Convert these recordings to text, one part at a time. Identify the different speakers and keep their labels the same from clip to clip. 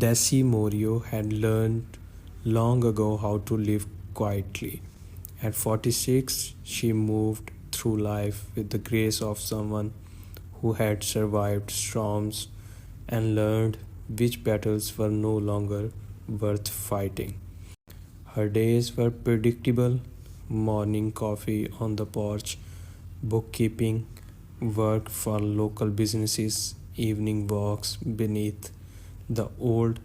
Speaker 1: Desi Morio had learned long ago how to live quietly. At 46, she moved through life with the grace of someone who had survived storms and learned which battles were no longer worth fighting. Her days were predictable: morning coffee on the porch, bookkeeping, work for local businesses, evening walks beneath the old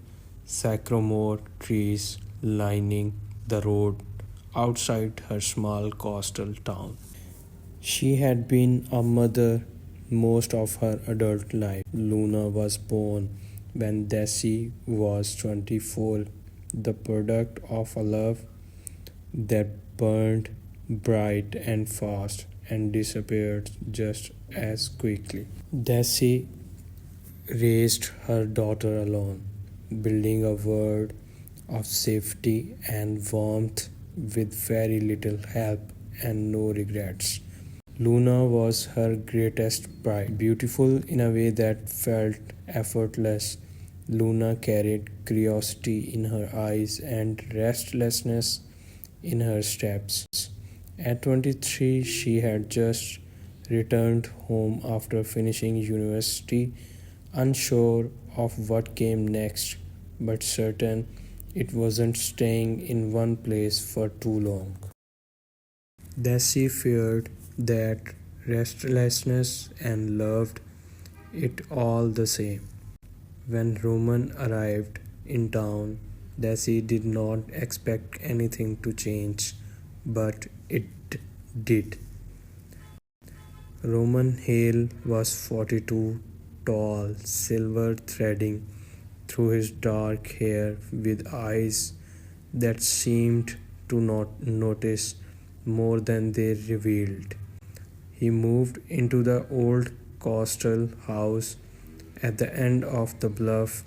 Speaker 1: sycamore trees lining the road outside her small coastal town. She had been a mother most of her adult life. Luna was born when Desi was 24, the product of a love that burned bright and fast and disappeared just as quickly. Desi raised her daughter alone, building a world of safety and warmth with very little help and no regrets. Luna was her greatest pride, beautiful in a way that felt effortless. Luna carried curiosity in her eyes and restlessness in her steps. At 23, she had just returned home after finishing university, unsure of what came next, but certain it wasn't staying in one place for too long. Desi feared that restlessness and loved it all the same. When Roman arrived in town, Desi did not expect anything to change, but it did. Roman Hale was 42, tall, silver threading through his dark hair with eyes that seemed to not notice more than they revealed. He moved into the old coastal house at the end of the bluff,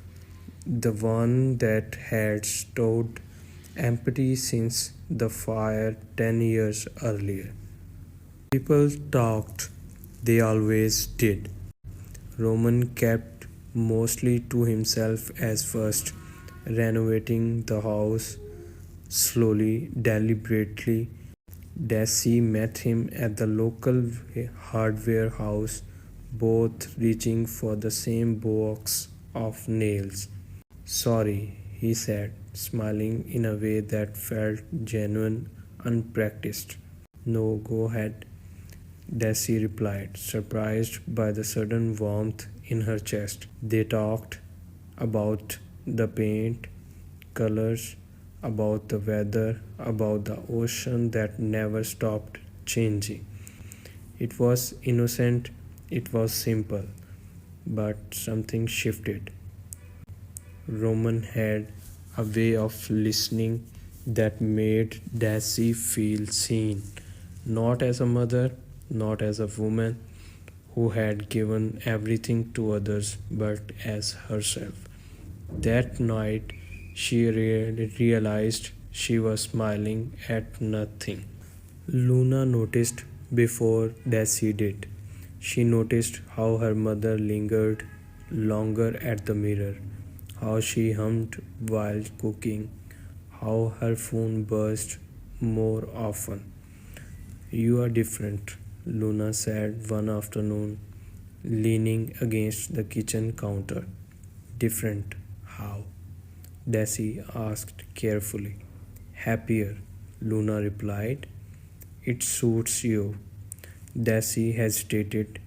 Speaker 1: the one that had stood empty since the fire 10 years earlier. People talked, they always did. Roman kept mostly to himself as first, renovating the house slowly, deliberately. Desi met him at the local hardware house, both reaching for the same box of nails. Sorry, he said, smiling in a way that felt genuine, unpracticed. No, go ahead, Desi replied, surprised by the sudden warmth in her chest. They talked about the paint, colors, about the weather, about the ocean that never stopped changing. It was innocent, it was simple, but something shifted. Roman had a way of listening that made Daisy feel seen, not as a mother, not as a woman who had given everything to others, but as herself. That night, she realized she was smiling at nothing. Luna noticed before Daisy did. She noticed how her mother lingered longer at the mirror, how she hummed while cooking, how her phone buzzed more often. You are different, Luna said one afternoon, leaning against the kitchen counter. Different? How? Daisy asked carefully. Happier, Luna replied. It suits you. Daisy hesitated,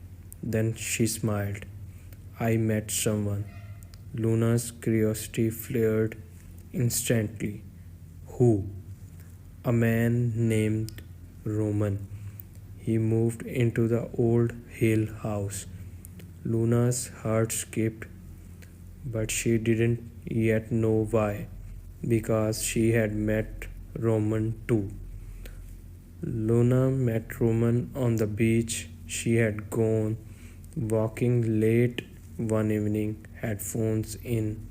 Speaker 1: then she smiled. I met someone. Luna's curiosity flared instantly. Who? A man named Roman. He moved into the old hill house. Luna's heart skipped, but she didn't yet know why, because she had met Roman too. Luna met Roman on the beach. She had gone walking late one evening, headphones in,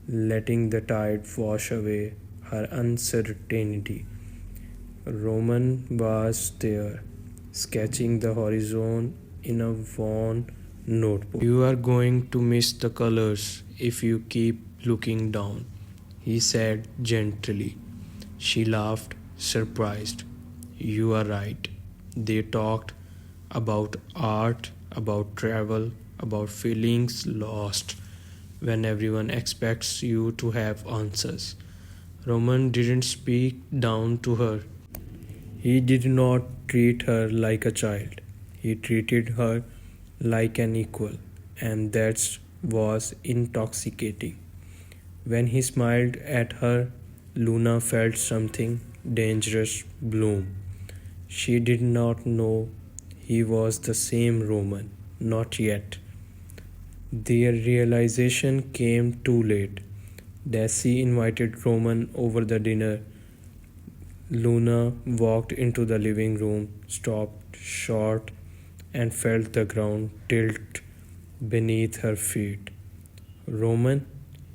Speaker 1: letting the tide wash away her uncertainty. Roman was there, sketching the horizon in a worn notebook. You are going to miss the colors if you keep looking down. He said gently. She laughed, surprised. You are right. They talked about art, about travel, about feelings lost when everyone expects you to have answers. Roman didn't speak down to her. He did not treat her like a child. He treated her like an equal, and that was intoxicating. When he smiled at her, Luna felt something dangerous bloom. She did not know he was the same Roman, not yet. Their realization came too late. Daisy invited Roman over the dinner. Luna walked into the living room, stopped short, and felt the ground tilt beneath her feet. Roman,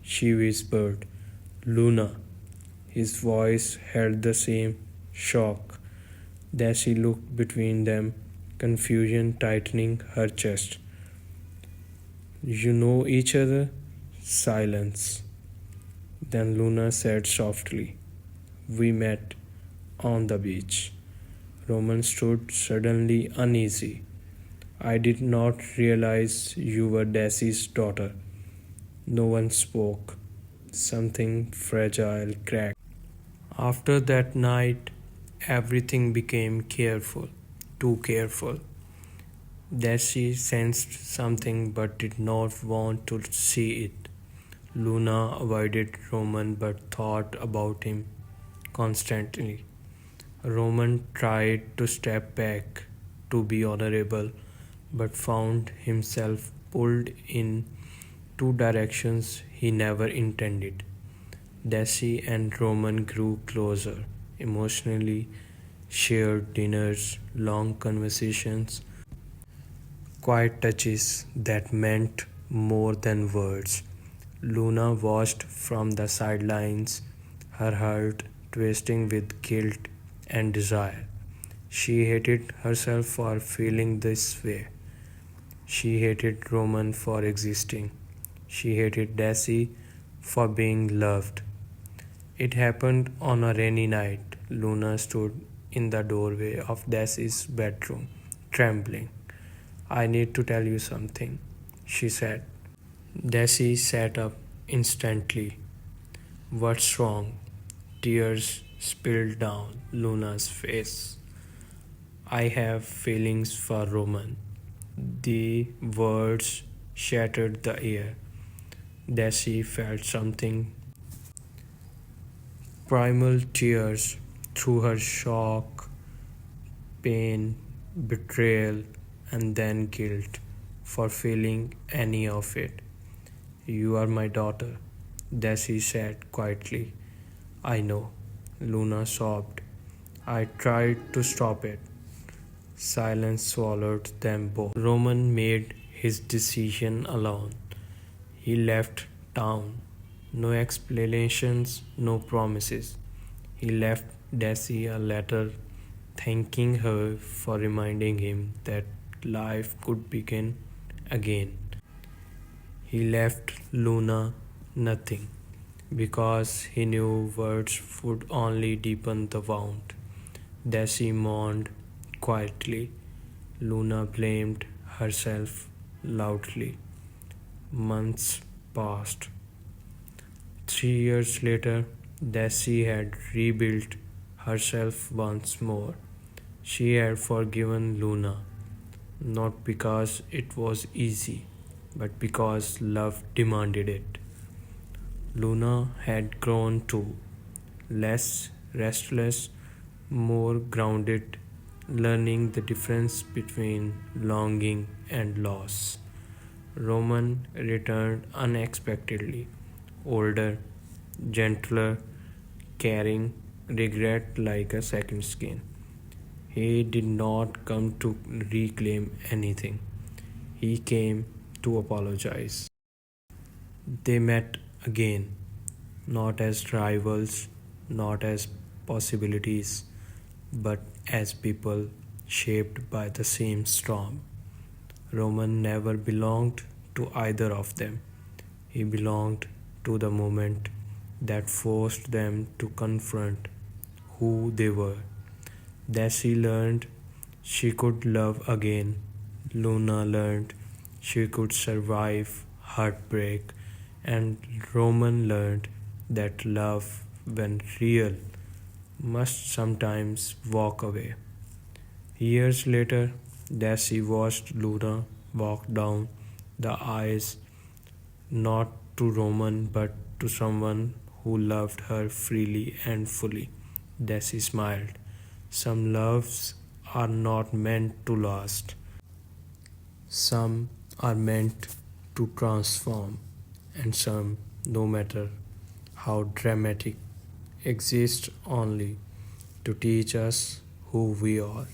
Speaker 1: she whispered. Luna. His voice held the same shock. Daisy looked between them, confusion tightening her chest. You know each other? Silence. Then Luna said softly, we met on the beach. Roman stood suddenly uneasy. I did not realize you were Daisy's daughter. No one spoke. Something fragile cracked. After that night, everything became careful, too careful. Daisy sensed something but did not want to see it. Luna avoided Roman but thought about him constantly. Roman tried to step back to be honorable but found himself pulled in two directions he never intended. Daisy and Roman grew closer emotionally, shared dinners, long conversations, quiet touches that meant more than words. Luna watched from the sidelines, her heart twisting with guilt and desire. She hated herself for feeling this way. She hated Roman for existing. She hated Daisy for being loved. It happened on a rainy night. Luna stood in the doorway of Daisy's bedroom, trembling. I need to tell you something, she said. Daisy sat up instantly. What's wrong? Tears spilled down Luna's face. I have feelings for Roman. The words shattered the air. Daisy felt something primal tears through her shock, pain, betrayal, and then guilt for feeling any of it. You are my daughter, Daisy said quietly. I know, Luna sobbed. I tried to stop it. Silence swallowed them both. Roman made his decision alone. He left town. No explanations, no promises. He left Daisy a letter thanking her for reminding him that life could begin again. He left Luna nothing because he knew words would only deepen the wound. Daisy mourned quietly. Luna blamed herself loudly. Months passed. 3 years later, Daisy had rebuilt herself once more. She had forgiven Luna, not because it was easy, but because love demanded it. Luna had grown too, less restless, more grounded, learning the difference between longing and loss. Roman returned unexpectedly, older, gentler, carrying regret like a second skin. He did not come to reclaim anything. He came to apologize. They met again, not as rivals, not as possibilities, but as people shaped by the same storm. Roman never belonged to either of them. He belonged to the moment that forced them to confront who they were. Daisy learned she could love again. Luna learned she could survive heartbreak. And Roman learned that love, when real, must sometimes walk away. Years later, Daisy watched Luna walk down the aisle, not to Roman but to someone who loved her freely and fully. Daisy smiled. Some loves are not meant to last, some are meant to transform, and some, no matter how dramatic, exist only to teach us who we are.